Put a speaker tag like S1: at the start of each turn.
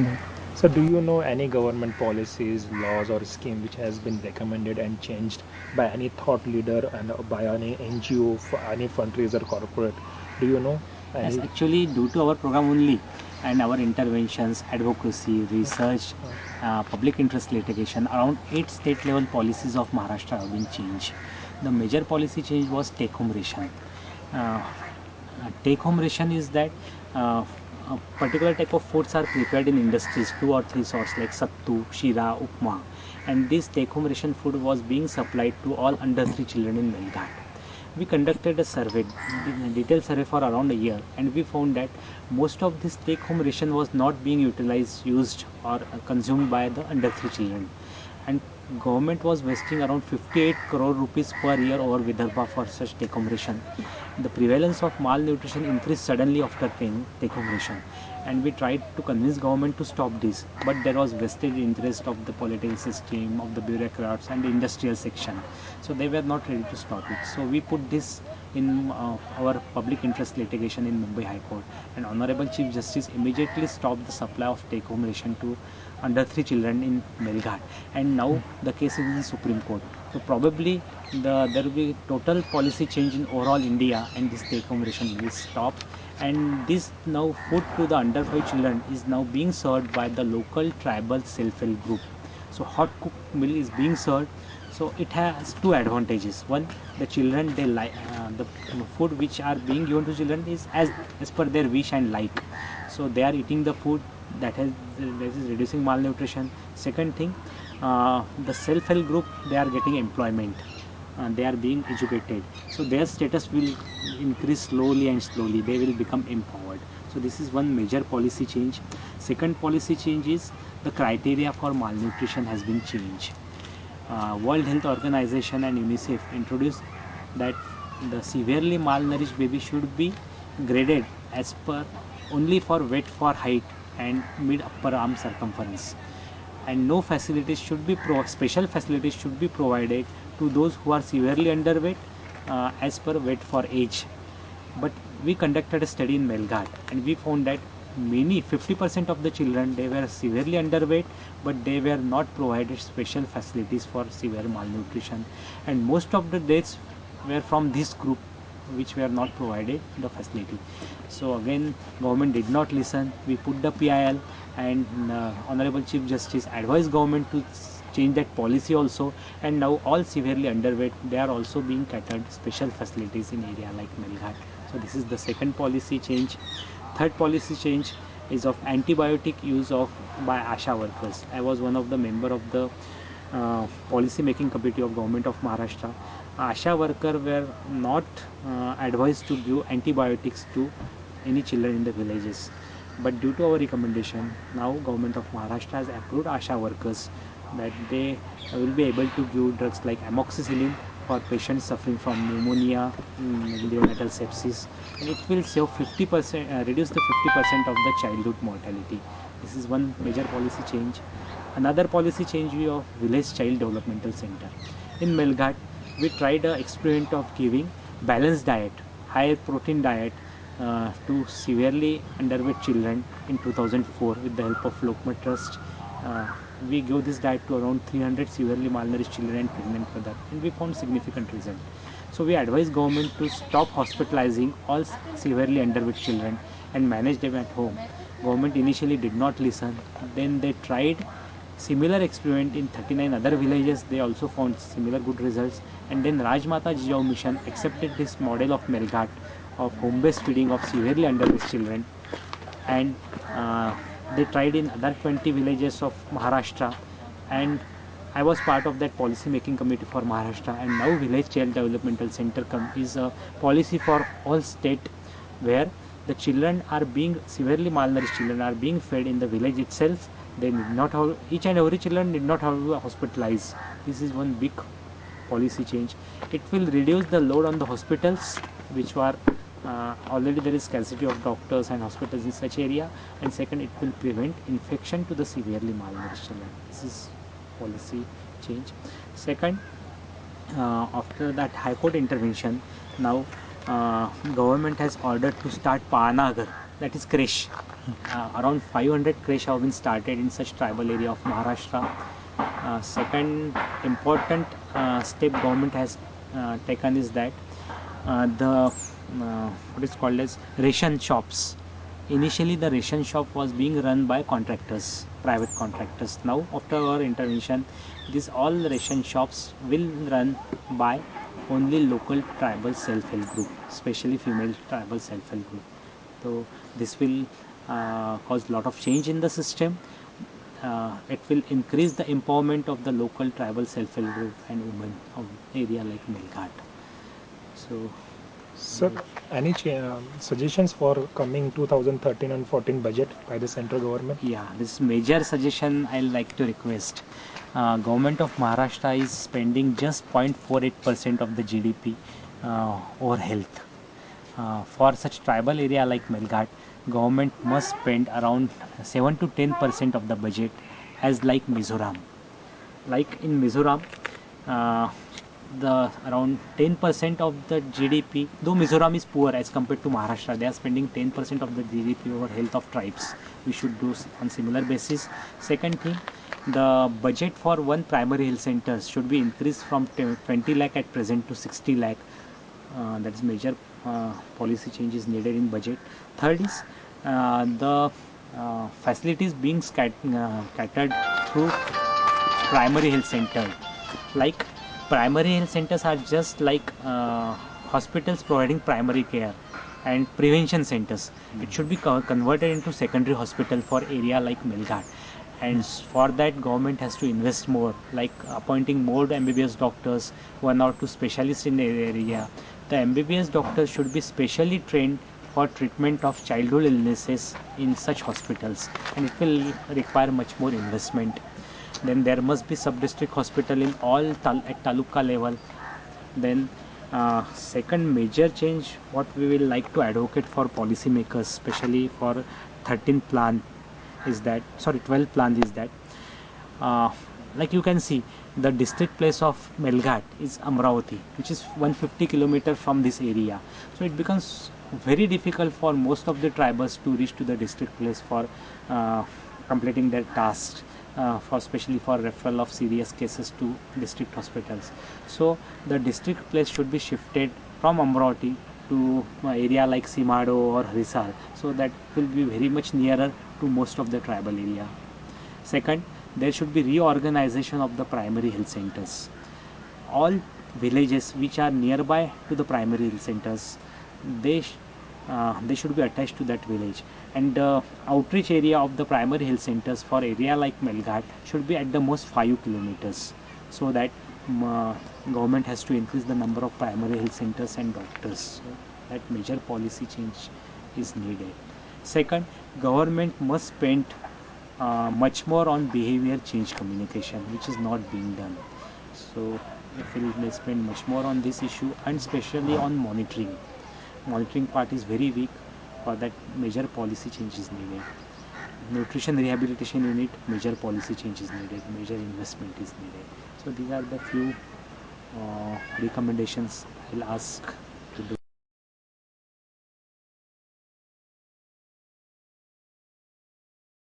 S1: No. So, do you know any government policies, laws, or scheme which has been recommended and changed by any thought leader and by any NGO, any fundraiser, corporate? Do you know
S2: Yes,
S1: any?
S2: actually, due to our program only and our interventions, advocacy, research, public interest litigation, around 8 state level policies of Maharashtra have been changed. The major policy change was take home ration. Uh, Take home ration is that uh, a particular type of foods are prepared in industries, 2 or 3 sorts like sattu, shira, upma, and this take home ration food was being supplied to all under 3 children in Melghat. We conducted a survey, detailed survey for around a year, and we found that most of this take home ration was not being utilized, used, or consumed by the under 3 children. And government was wasting around 58 crore rupees per year over Vidarbha for such take home ration. The prevalence of malnutrition increased suddenly after paying take home ration, and we tried to convince government to stop this, but there was vested interest of the political system, of the bureaucrats and the industrial section, so they were not ready to stop it. So we put this in our public interest litigation in Mumbai High Court, and Honorable Chief Justice immediately stopped the supply of take home ration to under 3 children in Melghat, and now the case is in Supreme Court. So probably there will be total policy change in overall India, and this take home ration will stop. And this now food to the under 5 children is now being served by the local tribal self-help group. So hot cooked meal is being served. So it has two advantages. One, the children they like the food which are being given to children is as per their wish and like. So they are eating the food that is reducing malnutrition. Second thing, the self-help group they are getting employment. They are being educated, so their status will increase slowly and slowly. They will become empowered. So this is one major policy change. Second policy change is the criteria for malnutrition has been changed. World Health Organization and UNICEF introduced that the severely malnourished baby should be graded as per only for weight for height and mid upper arm circumference, and no facilities should be special facilities should be provided to those who are severely underweight as per weight for age. But we conducted a study in Melghat, and we found that many 50% of the children they were severely underweight, but they were not provided special facilities for severe malnutrition, and most of the deaths were from this group which were not provided the facility. So again, government did not listen. We put the PIL, and Honorable Chief Justice advised government to change that policy also, and now all severely underweight they are also being catered special facilities in area like Melghat. So this is the second policy change. Third policy change is of antibiotic use of by ASHA workers. I was one of the member of the policy making committee of government of Maharashtra. ASHA worker were not advised to give antibiotics to any children in the villages. But due to our recommendation, now government of Maharashtra has approved ASHA workers that they will be able to give drugs like amoxicillin for patients suffering from pneumonia, neonatal sepsis, and it will save 50%, reduce the 50% of the childhood mortality. This is one major policy change. Another policy change we of village child developmental center. In Melghat, we tried an experiment of giving balanced diet, higher protein diet to severely underweight children in 2004 with the help of Lokmat Trust. Uh, we gave this diet to around 300 severely malnourished children and pregnant mothers, and we found significant result. So we advise government to stop hospitalizing all severely underweight children and manage them at home. Government initially did not listen. Then they tried similar experiment in 39 other villages. They also found similar good results. And then Rajmata Jijau Mission accepted this model of Melghat of home-based feeding of severely underweight children, and they tried in other 20 villages of Maharashtra, and I was part of that policy making committee for Maharashtra. And now village child developmental center is a policy for all state where the children are being severely malnourished children are being fed in the village itself. They need not have, each and every children need not have to hospitalize. This is one big policy change. It will reduce the load on the hospitals, which were already there is scarcity of doctors and hospitals in such area. And second, it will prevent infection to the severely malnourished children. This is policy change. Second, after that High Court intervention, now government has ordered to start Panagar, that is creche. Around 500 creche have been started in such tribal area of Maharashtra. Second important step government has taken is that the what is called as ration shops. Initially, the ration shop was being run by contractors, private contractors. Now, after our intervention, these all ration shops will run by only local tribal self-help group, especially female tribal self-help group. So this will cause a lot of change in the system. It will increase the empowerment of the local tribal self-help group and women of area like Melghat. So
S1: Sir, any suggestions for coming 2013 and 14 budget by the central government?
S2: yeah, this major suggestion I like to request. Government of Maharashtra is spending just 0.48% of the GDP over health. For such tribal area like Melghat, government must spend around 7 to 10% of the budget as like Mizoram. Like in Mizoram, uh, the around 10% of the GDP, though Mizoram is poor as compared to Maharashtra, they are spending 10% of the GDP over health of tribes. We should do on similar basis. Second thing, the budget for one primary health center should be increased from 20 lakh at present to 60 lakh. That is major policy changes needed in budget. Third is the facilities being scattered through primary health center. Like primary health centers are just like hospitals providing primary care and prevention centers. It should be converted into secondary hospital for area like Melghat. And for that government has to invest more, like appointing more MBBS doctors, one or two specialists in the area. The MBBS doctors should be specially trained for treatment of childhood illnesses in such hospitals, and it will require much more investment. Then there must be sub-district hospital in all at taluka level. Then second major change what we will like to advocate for policymakers, especially for 13th plan is that, sorry, 12th plan is that uh, like you can see the district place of Melghat is Amravati, which is 150 kilometers from this area. So it becomes very difficult for most of the tribals to reach to the district place for completing their tasks, for especially for referral of serious cases to district hospitals. So the district place should be shifted from Amravati to area like Simado or Risar, so that will be very much nearer to most of the tribal area. Second, there should be reorganization of the primary health centers. All villages which are nearby to the primary health centers, they should be attached to that village, and the outreach area of the primary health centers for area like Melghat should be at the most 5 kilometers, so that government has to increase the number of primary health centers and doctors. So that major policy change is needed. Second, government must spend much more on behavior change communication, which is not being done. So if we may spend much more on this issue, and especially on monitoring. Monitoring part is very weak. For that, major policy change is needed. Nutrition rehabilitation unit, major policy change is needed. Major investment is needed. So these are the few recommendations I'll ask